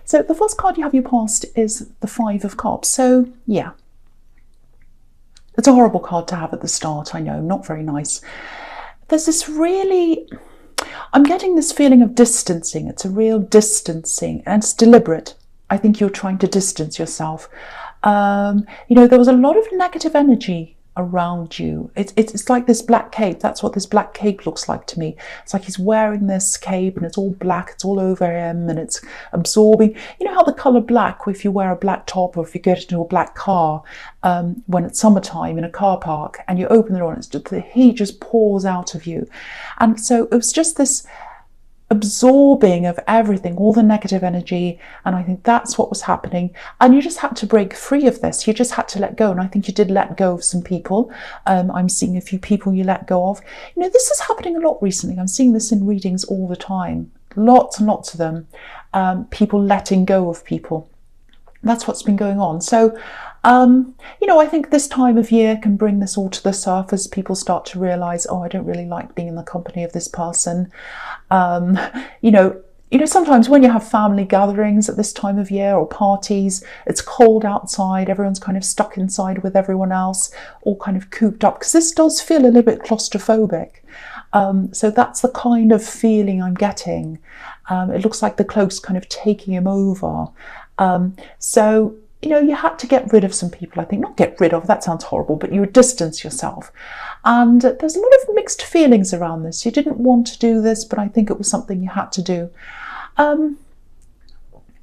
So the first card you have your past is the Five of Cups. So yeah, it's a horrible card to have at the start. I know, not very nice. There's this really, I'm getting this feeling of distancing. It's a real distancing, and it's deliberate. I think you're trying to distance yourself. You know, there was a lot of negative energy around you. It's like this black cape. That's what this black cape looks like to me. It's like he's wearing this cape and it's all black, it's all over him, and it's absorbing. You know how the colour black, if you wear a black top or if you get into a black car when it's summertime in a car park and you open the door and it's just, the heat just pours out of you. And so it was just this absorbing of everything, all the negative energy, and I think that's what was happening. And you just had to break free of this. You just had to let go, and I think you did let go of some people. I'm seeing a few people you let go of. You know, this is happening a lot recently. I'm seeing this in readings all the time, lots and lots of them. People letting go of people. That's what's been going on. So you know, I think this time of year can bring this all to the surface. People start to realise, oh, I don't really like being in the company of this person. You know, sometimes when you have family gatherings at this time of year or parties, it's cold outside, everyone's kind of stuck inside with everyone else, all kind of cooped up, because this does feel a little bit claustrophobic. So that's the kind of feeling I'm getting. It looks like the cloak's kind of taking him over. So, you know, you had to get rid of some people, I think. Not get rid of, that sounds horrible, but you would distance yourself. And there's a lot of mixed feelings around this. You didn't want to do this, but I think it was something you had to do.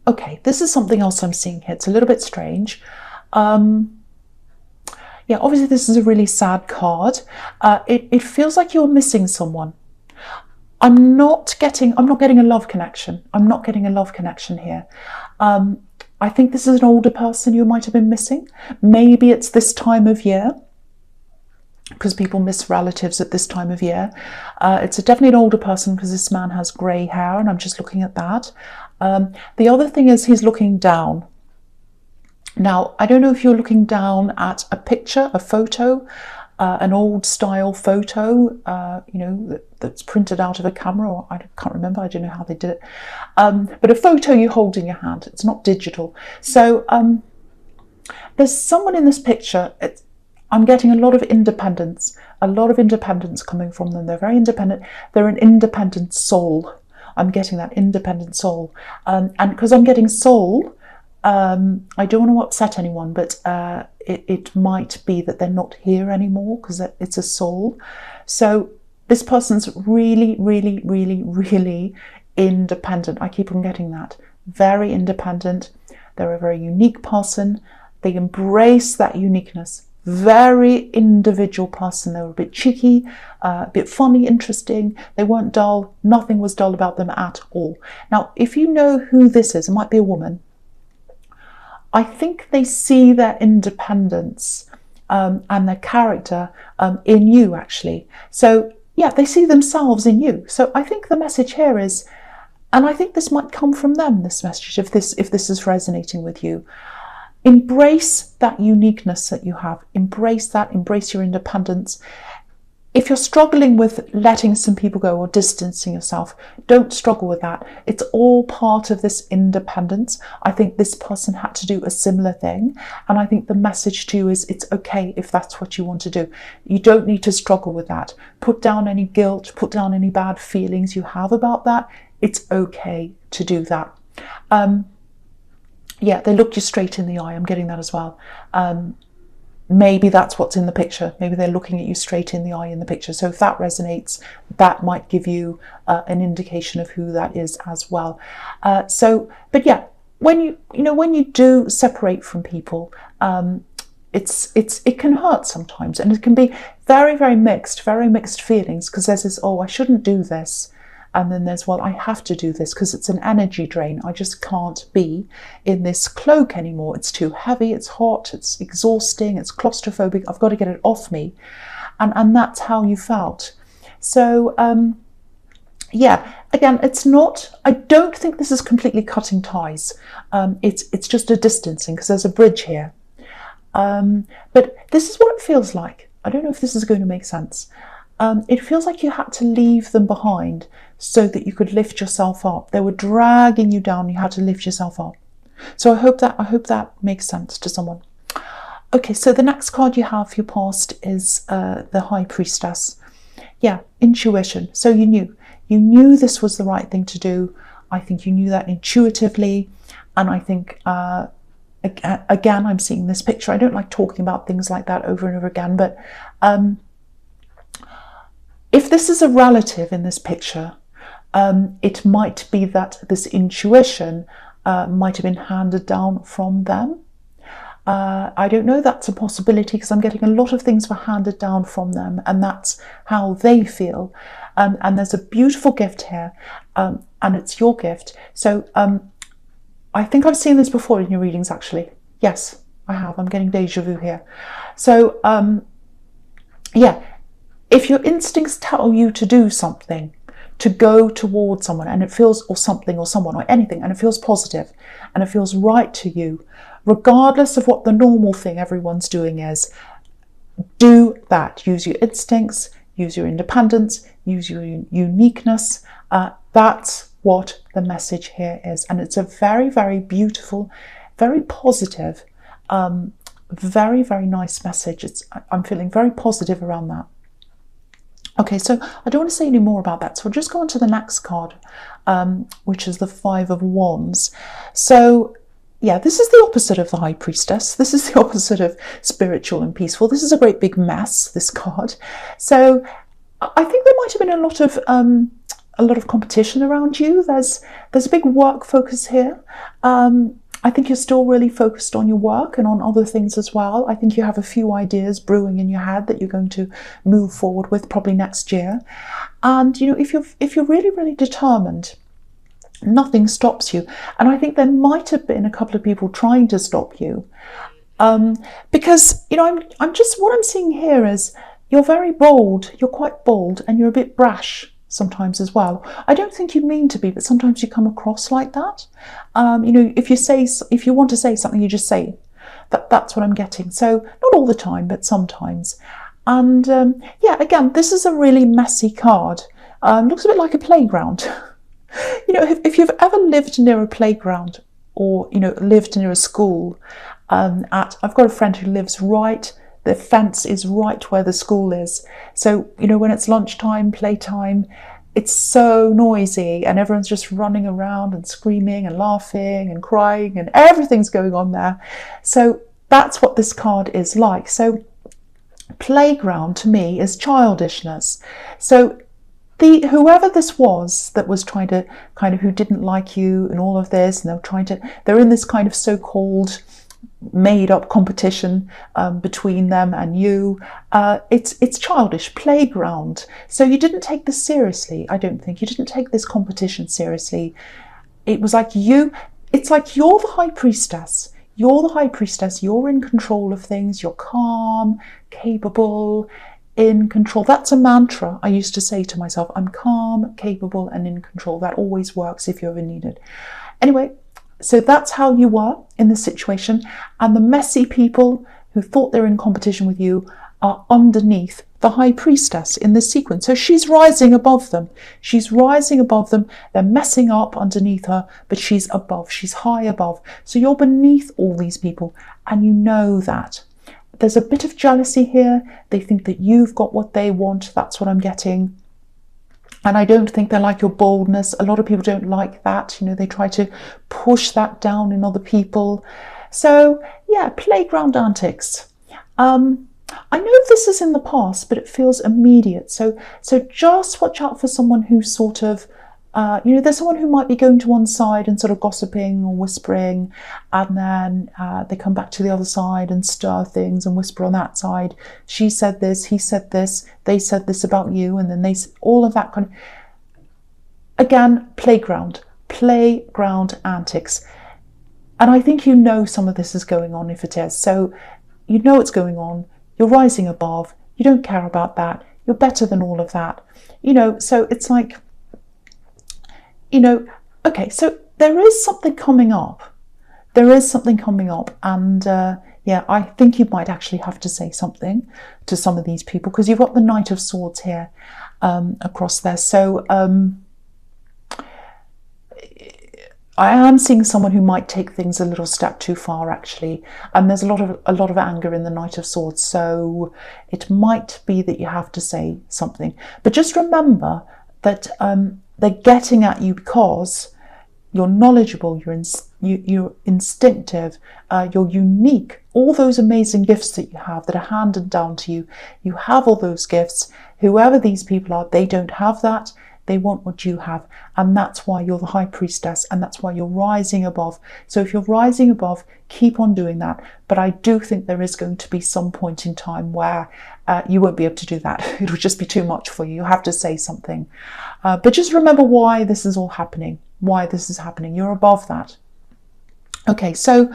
Okay, this is something else I'm seeing here. It's a little bit strange. Yeah, obviously this is a really sad card. It feels like you're missing someone. I'm not getting a love connection. I'm not getting a love connection here. I think this is an older person you might have been missing. Maybe it's this time of year, because people miss relatives at this time of year. It's definitely an older person because this man has grey hair, and I'm just looking at that. The other thing is he's looking down. Now, I don't know if you're looking down at a picture, a photo, an old style photo, you know, that's printed out of a camera, or I can't remember, I don't know how they did it. But a photo you hold in your hand, it's not digital. So there's someone in this picture, I'm getting a lot of independence coming from them. They're very independent. They're an independent soul. I'm getting that independent soul. And because I'm getting soul, I don't want to upset anyone, but it might be that they're not here anymore because it's a soul. So this person's really, really, really, really independent. I keep on getting that. Very independent. They're a very unique person. They embrace that uniqueness. Very individual person. They were a bit cheeky, a bit funny, interesting. They weren't dull. Nothing was dull about them at all. Now, if you know who this is, it might be a woman. I think they see their independence and their character in you, actually. So, yeah, they see themselves in you. So I think the message here is, and I think this might come from them, this message, if this is resonating with you. Embrace that uniqueness that you have. Embrace that. Embrace your independence. If you're struggling with letting some people go or distancing yourself, don't struggle with that. It's all part of this independence. I think this person had to do a similar thing. And I think the message to you is it's okay if that's what you want to do. You don't need to struggle with that. Put down any guilt, put down any bad feelings you have about that. It's okay to do that. Yeah, they looked you straight in the eye. I'm getting that as well. Maybe that's what's in the picture. Maybe they're looking at you straight in the eye in the picture. So if that resonates, that might give you an indication of who that is as well. But yeah, when you do separate from people, it can hurt sometimes, and it can be very, very mixed feelings, because there's this, oh, I shouldn't do this. And then there's, well, I have to do this because it's an energy drain. I just can't be in this cloak anymore. It's too heavy, it's hot, it's exhausting, it's claustrophobic. I've got to get it off me. And that's how you felt. So, yeah, again, it's not, I don't think this is completely cutting ties. It's just a distancing, because there's a bridge here. But this is what it feels like. I don't know if this is going to make sense. It feels like you had to leave them behind so that you could lift yourself up. They were dragging you down. You had to lift yourself up. So I hope that makes sense to someone. Okay, so the next card you have for your past is the High Priestess. Yeah, intuition. So you knew this was the right thing to do. I think you knew that intuitively, and I think again, I'm seeing this picture. I don't like talking about things like that over and over again, but if this is a relative in this picture, it might be that this intuition might have been handed down from them. I don't know, that's a possibility, because I'm getting a lot of things were handed down from them, and that's how they feel. And there's a beautiful gift here, and it's your gift. So I think I've seen this before in your readings, actually. Yes, I have. I'm getting deja vu here. So yeah, if your instincts tell you to do something, to go towards someone, and it feels, or something or someone or anything, and it feels positive and it feels right to you, regardless of what the normal thing everyone's doing is, do that. Use your instincts, use your independence, use your uniqueness. That's what the message here is. And it's a very, very beautiful, very positive, very, very nice message. I'm feeling very positive around that. Okay, so I don't want to say any more about that. So I'll just go on to the next card, which is the Five of Wands. So yeah, this is the opposite of the High Priestess. This is the opposite of spiritual and peaceful. This is a great big mess, this card. So I think there might have been a lot of competition around you. There's a big work focus here. I think you're still really focused on your work and on other things as well. I think you have a few ideas brewing in your head that you're going to move forward with probably next year. And you know, if you're really, really determined, nothing stops you. And I think there might have been a couple of people trying to stop you, because you know, I'm just, what I'm seeing here is you're very bold. You're quite bold, and you're a bit brash sometimes as well. I don't think you mean to be, but sometimes you come across like that. You know, if you want to say something, you just say it. That's what I'm getting. So not all the time, but sometimes. And yeah, again, this is a really messy card. Looks a bit like a playground. You know, if you've ever lived near a playground, or you know, lived near a school, I've got a friend who lives right, the fence is right where the school is. So, you know, when it's lunchtime, playtime, it's so noisy and everyone's just running around and screaming and laughing and crying and everything's going on there. So that's what this card is like. So playground to me is childishness. So whoever this was that was trying to kind of, who didn't like you and all of this, and they're in this kind of so-called made up competition between them and you. It's childish, playground. So you didn't take this seriously. I don't think you didn't take this competition seriously. It was like it's like you're the High Priestess. You're the High Priestess. You're in control of things. You're calm, capable, in control. That's a mantra I used to say to myself. I'm calm, capable, and in control. That always works if you ever need it. Anyway, so that's how you were in this situation. And the messy people who thought they were in competition with you are underneath the High Priestess in this sequence. So she's rising above them. She's rising above them. They're messing up underneath her, but she's above. She's high above. So you're beneath all these people, and you know that. There's a bit of jealousy here. They think that you've got what they want. That's what I'm getting. And I don't think they like your boldness. A lot of people don't like that. You know, they try to push that down in other people. So yeah, playground antics. I know this is in the past, but it feels immediate. So just watch out for someone who's sort of, you know, there's someone who might be going to one side and sort of gossiping or whispering, and then they come back to the other side and stir things and whisper on that side. She said this, he said this, they said this about you, and then all of that kind of, again, playground antics. And I think you know some of this is going on if it is. So you know it's going on. You're rising above. You don't care about that. You're better than all of that. You know, so it's like, you know, okay, so there is something coming up there is something coming up, and yeah, I think you might actually have to say something to some of these people, because you've got the Knight of Swords here across there. So I am seeing someone who might take things a little step too far, actually, and there's a lot of anger in the Knight of Swords. So it might be that you have to say something, but just remember that they're getting at you because you're knowledgeable, you're instinctive, you're unique. All those amazing gifts that you have that are handed down to you, you have all those gifts. Whoever these people are, they don't have that. They want what you have, and that's why you're the High Priestess, and that's why you're rising above. So if you're rising above, keep on doing that. But I do think there is going to be some point in time where you won't be able to do that. It will just be too much for you. You have to say something. But just remember why this is all happening, why this is happening. You're above that. Okay, so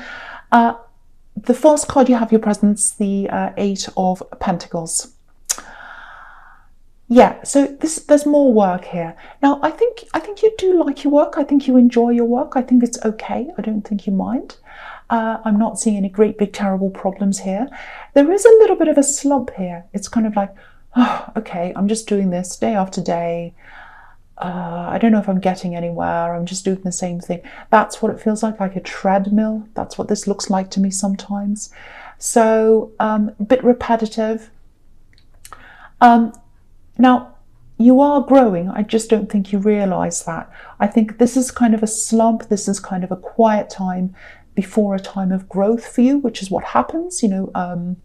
the first card you have your presence, the Eight of Pentacles. Yeah, so there's more work here. Now, I think you do like your work. I think you enjoy your work. I think it's okay. I don't think you mind. I'm not seeing any great, big, terrible problems here. There is a little bit of a slump here. It's kind of like, oh, okay, I'm just doing this day after day. I don't know if I'm getting anywhere. I'm just doing the same thing. That's what it feels like a treadmill. That's what this looks like to me sometimes. So a bit repetitive. Now, you are growing. I just don't think you realise that. I think this is kind of a slump. This is kind of a quiet time before a time of growth for you, which is what happens. You know,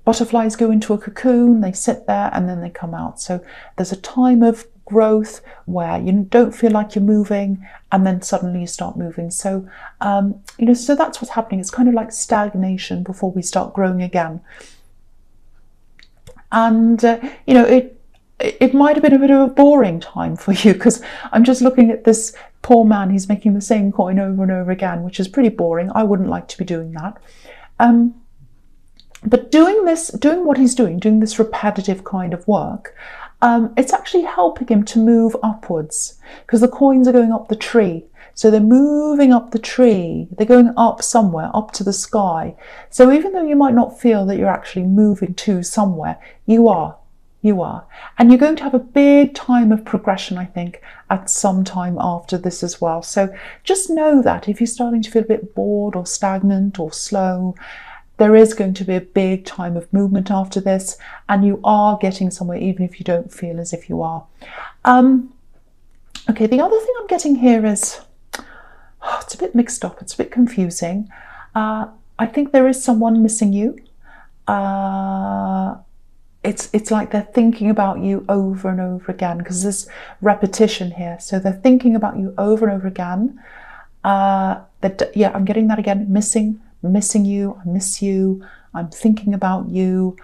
butterflies go into a cocoon, they sit there, and then they come out. So there's a time of growth where you don't feel like you're moving, and then suddenly you start moving. So, you know, so that's what's happening. It's kind of like stagnation before we start growing again. And you know, it might have been a bit of a boring time for you, because I'm just looking at this poor man. He's making the same coin over and over again, which is pretty boring. I wouldn't like to be doing that. But doing what he's doing this repetitive kind of work, it's actually helping him to move upwards, because the coins are going up the tree. So they're moving up the tree, they're going up somewhere, up to the sky. So even though you might not feel that you're actually moving to somewhere, you are. And you're going to have a big time of progression, I think, at some time after this as well. So just know that if you're starting to feel a bit bored or stagnant or slow, there is going to be a big time of movement after this, and you are getting somewhere, even if you don't feel as if you are. Okay, the other thing I'm getting here is, it's a bit mixed up, it's a bit confusing. I think there is someone missing you. It's like they're thinking about you over and over again, because there's repetition here. So they're thinking about you over and over again. Yeah, I'm getting that again. Missing you, I miss you, I'm thinking about you,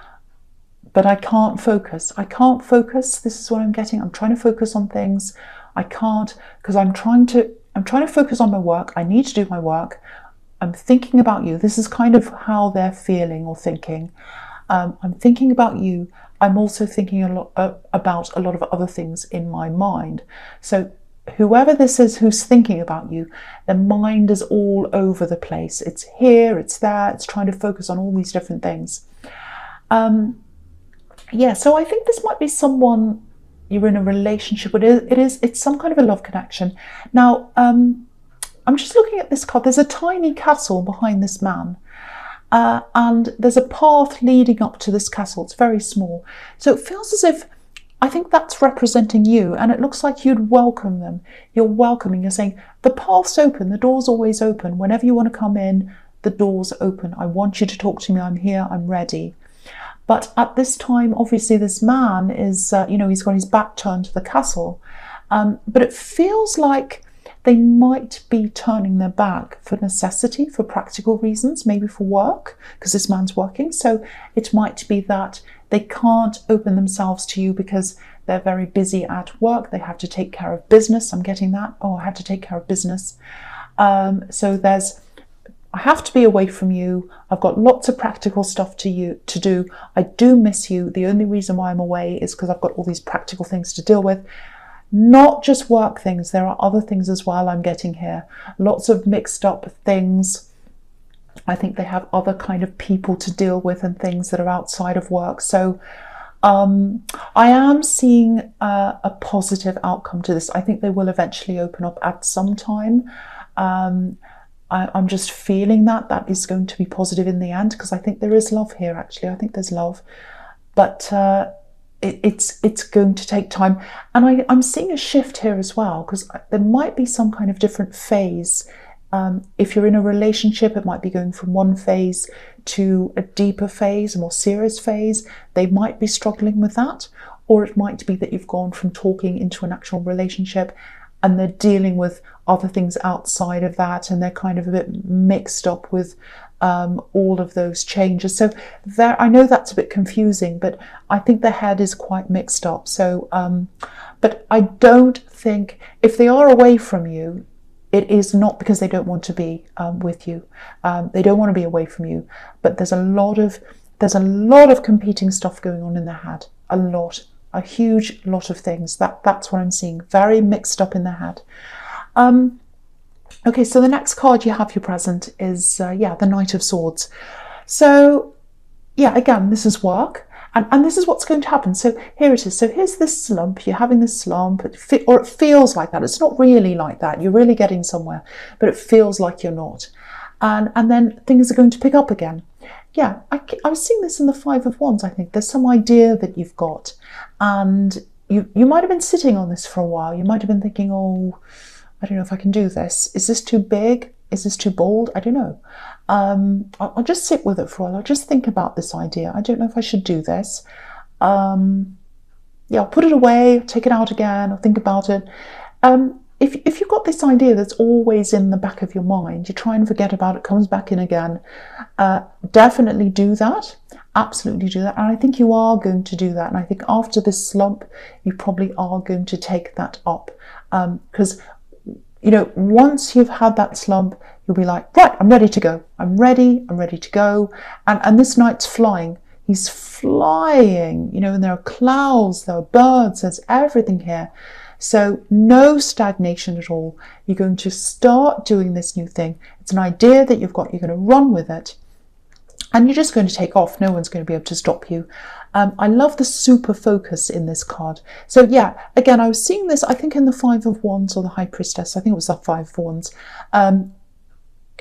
but I can't focus. This is what I'm getting. I'm trying to focus on things. I can't, because I'm trying to focus on my work. I need to do my work. I'm thinking about you. This is kind of how they're feeling or thinking. I'm thinking about you. I'm also thinking a lot about a lot of other things in my mind. So whoever this is who's thinking about you, their mind is all over the place. It's here, it's there, it's trying to focus on all these different things. Yeah, so I think this might be someone you're in a relationship with. It's some kind of a love connection. Now, I'm just looking at this card. There's a tiny castle behind this man. And there's a path leading up to this castle. It's very small. So it feels as if, I think that's representing you, and it looks like you'd welcome them. You're welcoming, you're saying, the path's open, the door's always open. Whenever you want to come in, the door's open. I want you to talk to me, I'm here, I'm ready. But at this time, obviously this man is, you know, he's got his back turned to the castle. But it feels like they might be turning their back for necessity, for practical reasons, maybe for work, because this man's working. So it might be that they can't open themselves to you because they're very busy at work. They have to take care of business. I'm getting that. Oh, I have to take care of business. So I have to be away from you. I've got lots of practical stuff to do. I do miss you. The only reason why I'm away is because I've got all these practical things to deal with. Not just work things, there are other things as well I'm getting here. Lots of mixed up things. I think they have other kind of people to deal with and things that are outside of work. So I am seeing a positive outcome to this. I think they will eventually open up at some time. I'm just feeling that is going to be positive in the end, because I think there is love here, actually. I think there's love. But it's going to take time. And I'm seeing a shift here as well, because there might be some kind of different phase. If you're in a relationship, it might be going from one phase to a deeper phase, a more serious phase. They might be struggling with that. Or it might be that you've gone from talking into an actual relationship and they're dealing with other things outside of that, and they're kind of a bit mixed up with all of those changes. So there, I know that's a bit confusing, but I think the head is quite mixed up. So, but I don't think, if they are away from you, it is not because they don't want to be with you. They don't want to be away from you, but there's a lot of competing stuff going on in their head. A huge lot of things. That's what I'm seeing. Very mixed up in their head. Okay, so the next card you have, your present, is the Knight of Swords. So yeah, again, this is work. And this is what's going to happen. So here it is. So here's this slump. You're having this slump, or it feels like that. It's not really like that. You're really getting somewhere, but it feels like you're not. And then things are going to pick up again. Yeah, I was seeing this in the Five of Wands, I think. There's some idea that you've got. And you might have been sitting on this for a while. You might have been thinking, oh, I don't know if I can do this. Is this too big? Is this too bold? I don't know. I'll just sit with it for a while. I'll just think about this idea. I don't know if I should do this. I'll put it away, take it out again, I'll think about it. If you've got this idea that's always in the back of your mind, you try and forget about it, comes back in again, definitely do that. Absolutely do that. And I think you are going to do that. And I think after this slump, you probably are going to take that up. Because, once you've had that slump, you'll be like, right, I'm ready to go. I'm ready to go. And this knight's flying. He's flying, and there are clouds, there are birds, there's everything here. So no stagnation at all. You're going to start doing this new thing. It's an idea that you've got. You're going to run with it. And you're just going to take off. No one's going to be able to stop you. I love the super focus in this card. So yeah, again, I was seeing this, I think in the Five of Wands or the High Priestess. I think it was the Five of Wands.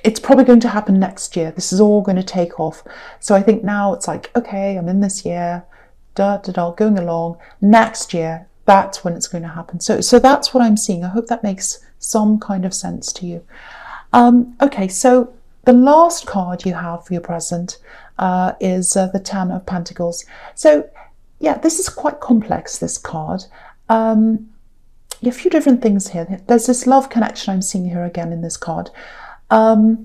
It's probably going to happen next year. This is all going to take off. So I think now it's like, okay, I'm in this year, going along. Next year, that's when it's going to happen. So that's what I'm seeing. I hope that makes some kind of sense to you. Okay, so the last card you have for your present is the Ten of Pentacles. So yeah, this is quite complex, this card. A few different things here. There's this love connection I'm seeing here again in this card. Yeah,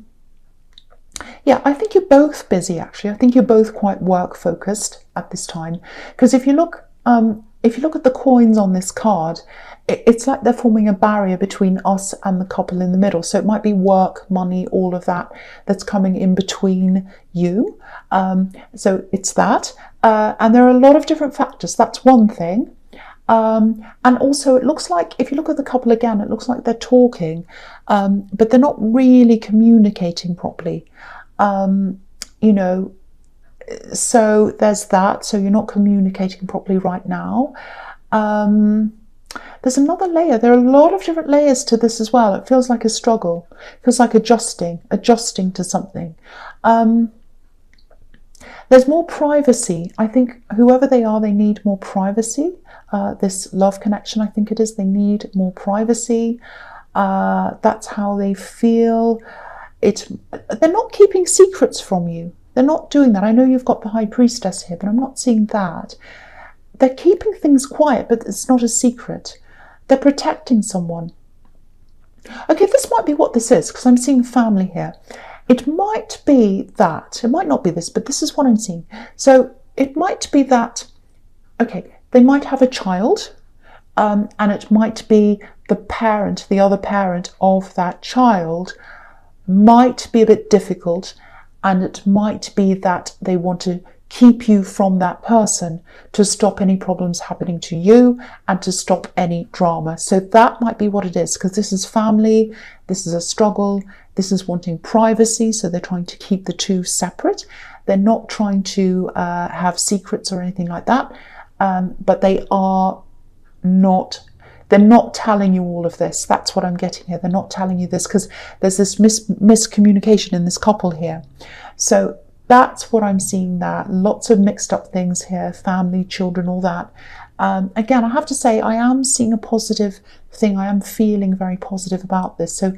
I think you're both busy, actually. I think you're both quite work focused at this time. Because if you look at the coins on this card, it's like they're forming a barrier between us and the couple in the middle. So it might be work, money, all of that that's coming in between you. So it's that. And there are a lot of different factors. That's one thing. And also it looks like, if you look at the couple again, it looks like they're talking, but they're not really communicating properly. So there's that. So you're not communicating properly right now. There's another layer. There are a lot of different layers to this as well. It feels like a struggle. It feels like adjusting to something. There's more privacy. I think whoever they are, they need more privacy. This love connection, I think it is, they need more privacy. That's how they feel. They're not keeping secrets from you. They're not doing that. I know you've got the High Priestess here, but I'm not seeing that. They're keeping things quiet, but it's not a secret. They're protecting someone. Okay, this might be what this is, because I'm seeing family here. It might be that, it might not be this, but this is what I'm seeing. So it might be that, okay, they might have a child, and it might be the parent, the other parent of that child might be a bit difficult, and it might be that they want to keep you from that person, to stop any problems happening to you and to stop any drama. So that might be what it is, because this is family, this is a struggle, this is wanting privacy, so they're trying to keep the two separate. They're not trying to have secrets or anything like that, but they're not telling you all of this. That's what I'm getting here. They're not telling you this because there's this miscommunication in this couple here. So that's what I'm seeing there. Lots of mixed up things here, family, children, all that. Again, I have to say, I am seeing a positive thing. I am feeling very positive about this. So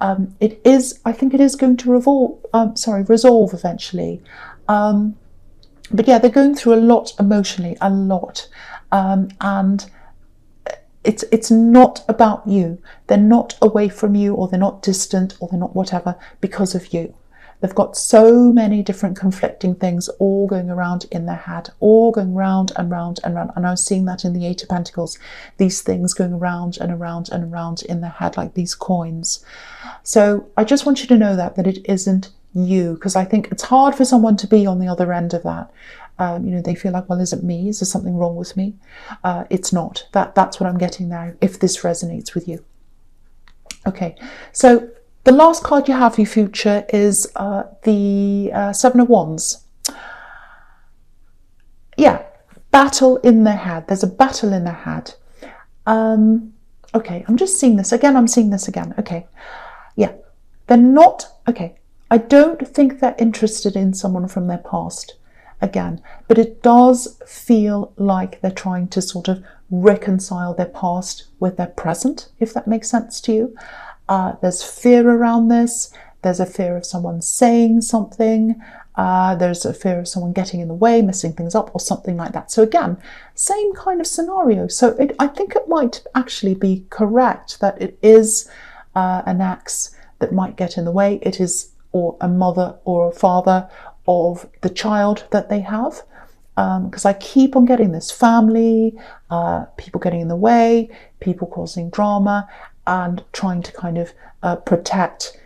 I think it is going to resolve eventually. But yeah, they're going through a lot emotionally, a lot. And it's not about you. They're not away from you, or they're not distant, or they're not whatever because of you. They've got so many different conflicting things all going around in their head, all going round and round and round. And I was seeing that in the Eight of Pentacles, these things going around and around and around in their head like these coins. So I just want you to know that it isn't you, because I think it's hard for someone to be on the other end of that. They feel like, well, is it me? Is there something wrong with me? It's not. That's what I'm getting now, if this resonates with you. Okay, so the last card you have for your future is the Seven of Wands. Yeah, battle in their head. There's a battle in their head. Okay, I'm just seeing this again. I'm seeing this again. Okay, yeah, they're not, okay, I don't think they're interested in someone from their past again, but it does feel like they're trying to sort of reconcile their past with their present, if that makes sense to you. There's fear around this. There's a fear of someone saying something. There's a fear of someone getting in the way, messing things up, or something like that. So again, same kind of scenario. So I think it might actually be correct that it is an ex that might get in the way. It is or a mother or a father of the child that they have. Because I keep on getting this family, people getting in the way, people causing drama, and trying to kind of protect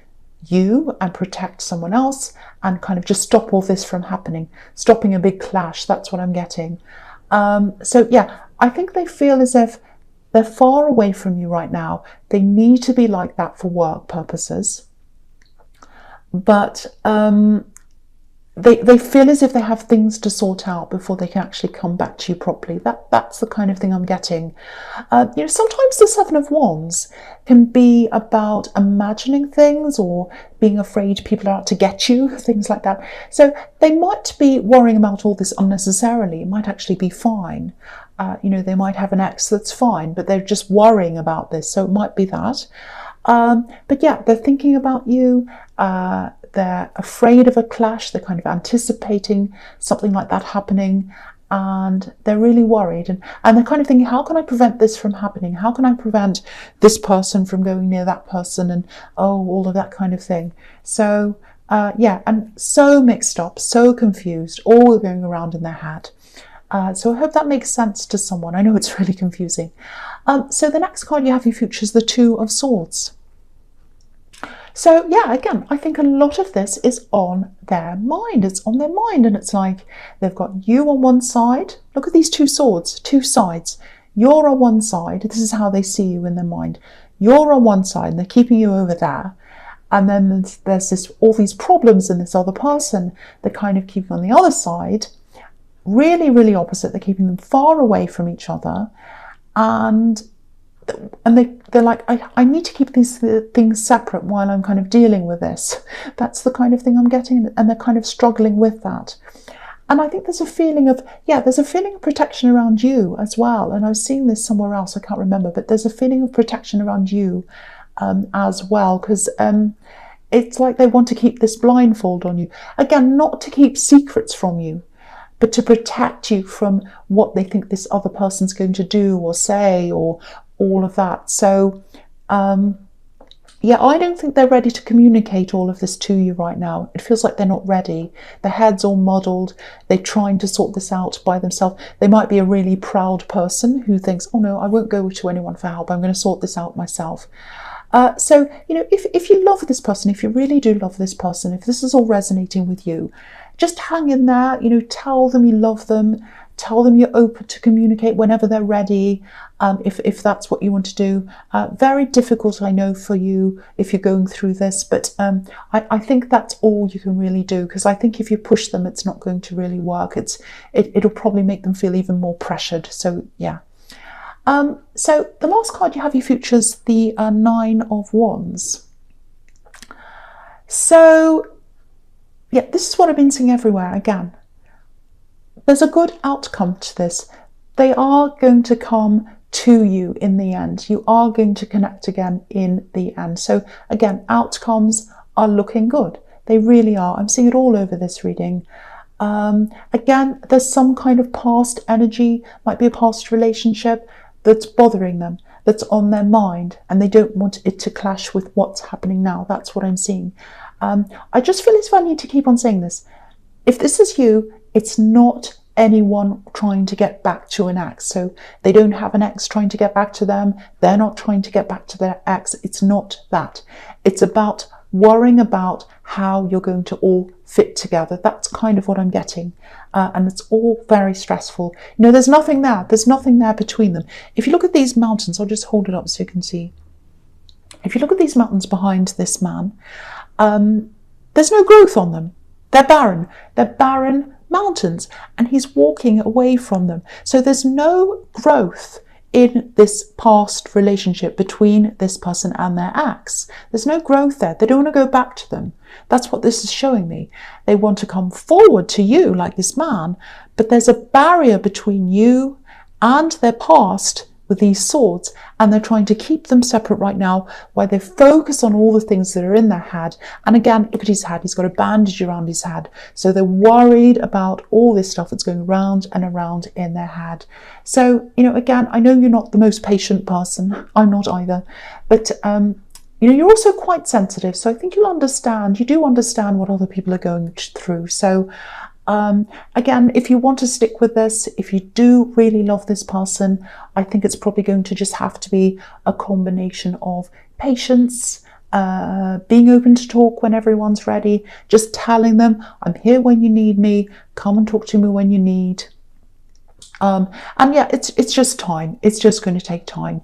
you and protect someone else, and kind of just stop all this from happening, stopping a big clash. That's what I'm getting. So yeah, I think they feel as if they're far away from you right now. They need to be like that for work purposes, but they feel as if they have things to sort out before they can actually come back to you properly. That's the kind of thing I'm getting. Sometimes the Seven of Wands can be about imagining things, or being afraid people are out to get you, things like that. So they might be worrying about all this unnecessarily. It might actually be fine. They might have an ex that's fine, but they're just worrying about this. So it might be that. But yeah, they're thinking about you. They're afraid of a clash. They're kind of anticipating something like that happening, and they're really worried. And they're kind of thinking, how can I prevent this from happening? How can I prevent this person from going near that person? And all of that kind of thing. So yeah, and so mixed up, so confused, all going around in their head. So I hope that makes sense to someone. I know it's really confusing. So the next card you have in your future is the Two of Swords. So yeah, again, I think a lot of this is on their mind. It's on their mind, and it's like they've got you on one side. Look at these two swords, two sides. You're on one side. This is how they see you in their mind. You're on one side, and they're keeping you over there. And then there's all these problems in this other person. They're kind of keeping on the other side. Really, really opposite. They're keeping them far away from each other. And they're like, I need to keep these things separate while I'm kind of dealing with this. That's the kind of thing I'm getting, and they're kind of struggling with that. And I think there's a feeling of, there's a feeling of protection around you as well. And I was seeing this somewhere else, I can't remember, but there's a feeling of protection around you as well, because it's like they want to keep this blindfold on you. Again, not to keep secrets from you, but to protect you from what they think this other person's going to do or say, or all of that. So I don't think they're ready to communicate all of this to you right now. It feels like they're not ready. Their head's all muddled. They're trying to sort this out by themselves. They might be a really proud person who thinks, oh no, I won't go to anyone for help. I'm going to sort this out myself. So, if you love this person, if you really do love this person, if this is all resonating with you, just hang in there, tell them you love them, tell them you're open to communicate whenever they're ready, if that's what you want to do. Very difficult, I know, for you if you're going through this, but I think that's all you can really do, because I think if you push them, it's not going to really work. It'll probably make them feel even more pressured. So, yeah. So the last card you have here features the Nine of Wands. So, yeah, this is what I've been seeing everywhere again. There's a good outcome to this. They are going to come to you in the end. You are going to connect again in the end. So again, outcomes are looking good. They really are. I'm seeing it all over this reading. Again, there's some kind of past energy, might be a past relationship that's bothering them, that's on their mind, and they don't want it to clash with what's happening now. That's what I'm seeing. I just feel as if I need to keep on saying this. If this is you, it's not anyone trying to get back to an ex. So they don't have an ex trying to get back to them. They're not trying to get back to their ex. It's not that. It's about worrying about how you're going to all fit together. That's kind of what I'm getting. And it's all very stressful. There's nothing there. There's nothing there between them. If you look at these mountains, I'll just hold it up so you can see. If you look at these mountains behind this man, there's no growth on them. They're barren. They're barren mountains, and he's walking away from them. So there's no growth in this past relationship between this person and their ex. There's no growth there. They don't want to go back to them. That's what this is showing me. They want to come forward to you like this man, but there's a barrier between you and their past with these swords, and they're trying to keep them separate right now while they focus on all the things that are in their head. And again, look at his head. He's got a bandage around his head. So they're worried about all this stuff that's going round and around in their head. So, again, I know you're not the most patient person. I'm not either. But, you're also quite sensitive. So I think you do understand what other people are going through. So, again, if you want to stick with this, if you do really love this person, I think it's probably going to just have to be a combination of patience, being open to talk when everyone's ready, just telling them, I'm here when you need me, come and talk to me when you need. And yeah, it's just time. It's just going to take time.